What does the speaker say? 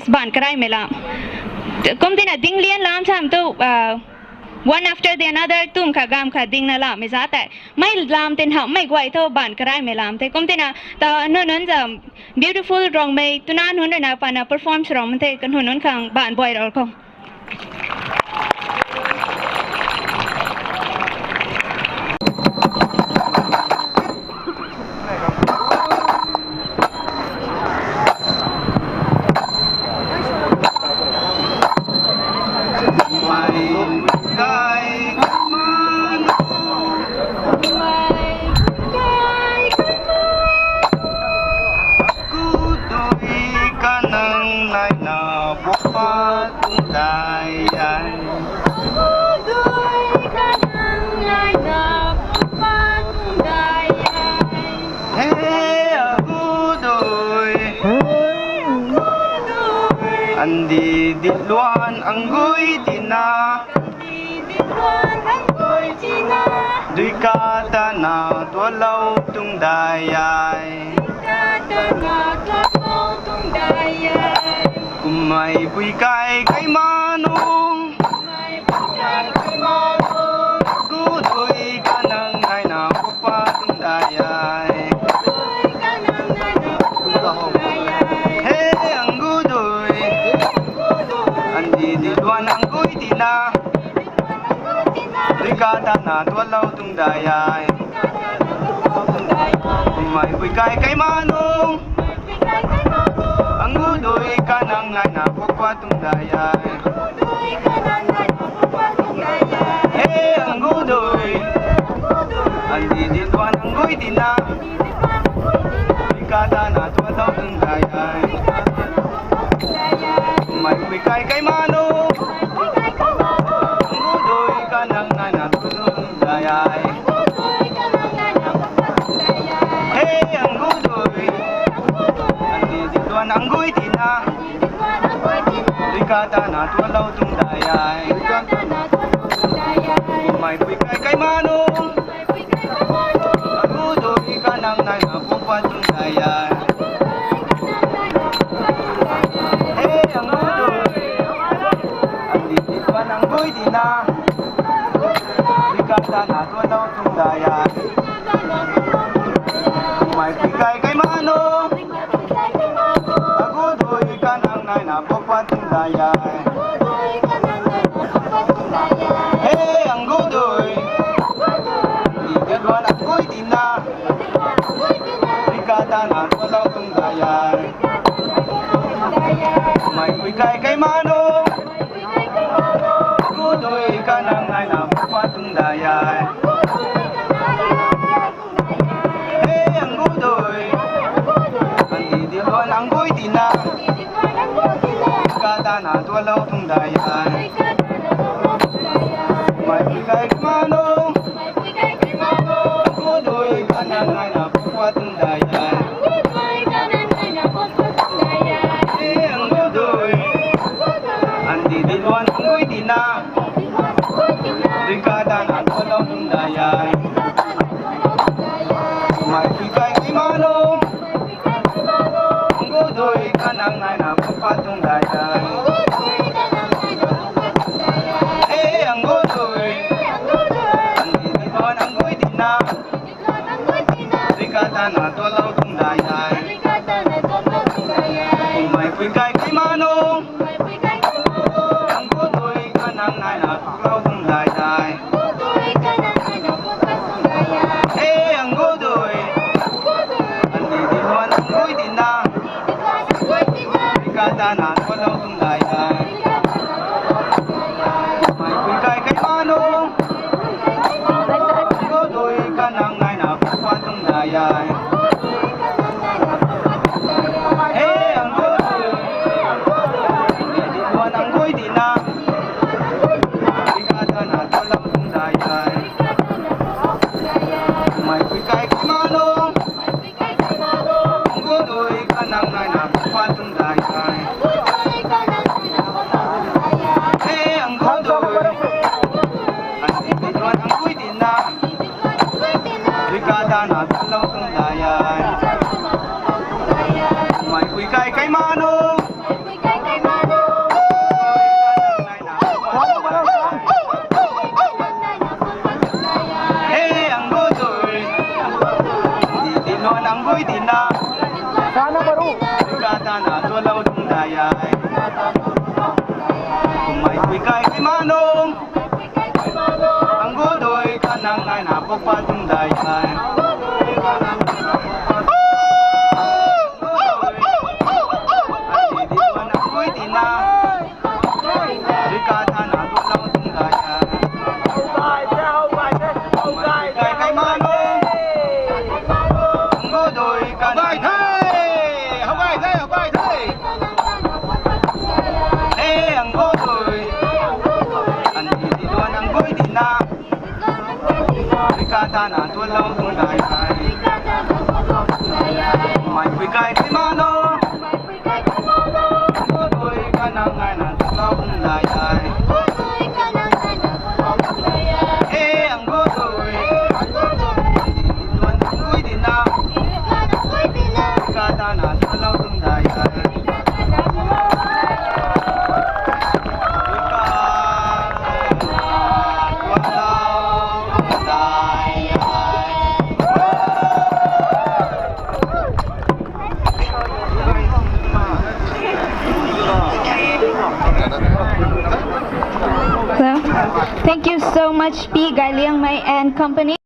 ban karai mela kom dina ding lian lam tham to one after the another tum kha gam kha ding na la me zata mai lam ten ha mai gwai tho ban karai me lam te kom dina ta no non jam beautiful rong mai tunan hun na pa na perform rong te kan hun non khang ban boy ro ko Andi diluan anggoy tina Dui kata na tualaw tung dayay Kumay buykay kay manong Gudoy ka nang ay napapatung dayay Diluan ang goy tina Dui kata na tualaw tung dayay Kumay buykay kay manong Ang gudoy ka nang ngay napagpatung dayay Hey, ang gudoy Andi diluan ang goy tina Dui kata na tualaw tung dayay Kumay buykay kay manong Hey, ang gudoy Andi diluan ang goy tina Dui kata na tualaw tung dayay Kumay buykay kay manong Ang gudoy ka nang napagpatung dayay Hey, ang gudoy Andi diluan ang goy tina Dui kata na tualaw tung dayay Kumay buykay kay manong Agudoy ka nang napagpatung dayay Hey, ang gudoy Diluan ang goy tina Dui kata na tualaw tung dayay Kumay buykay kay manong Agudoy ka nang napagpatung dayay Hey, ang gudoy Andi diluan ang goy tina Dui kata na tualaw tung dayay Kumay buykay kay manong Agudoy ka nang napagpatung dayay Hey, ang gudoy Andi diluan ang goy tina Dui kata na tualaw tung dayay Kumay buykay kay manong Ang gudoy ka nang napagpatung dayay Hey, ang gudoy Andi diluan ang goy tina Dui kata na tualaw tung dayay Kumay buykay kay manong Ang gudoy ka nang napagpatung dayay Hey, ang gudoy Andi diluan ang goy tina Dui kata na tualaw tung dayay Kumay buykay kay manong Ang gudoy ka nang napagpatung dayay Hey, ang gudoy Andi diluan ang goy tina Dui kata na tualaw tung dayay Kumay buykay kay manong Ang gudoy ka nang napagpatung dayay dayay Kung may wikay kay Manong Ang gudoy kanang ay napagpatong dayay na tulong kung dayay May wikay kay Manong Tuloy ka na nga na tulong kung dayay ang gudoy Ang gudoy din na Kada na tulong kung dayay Well, thank you so much, P. Galiang May and Company.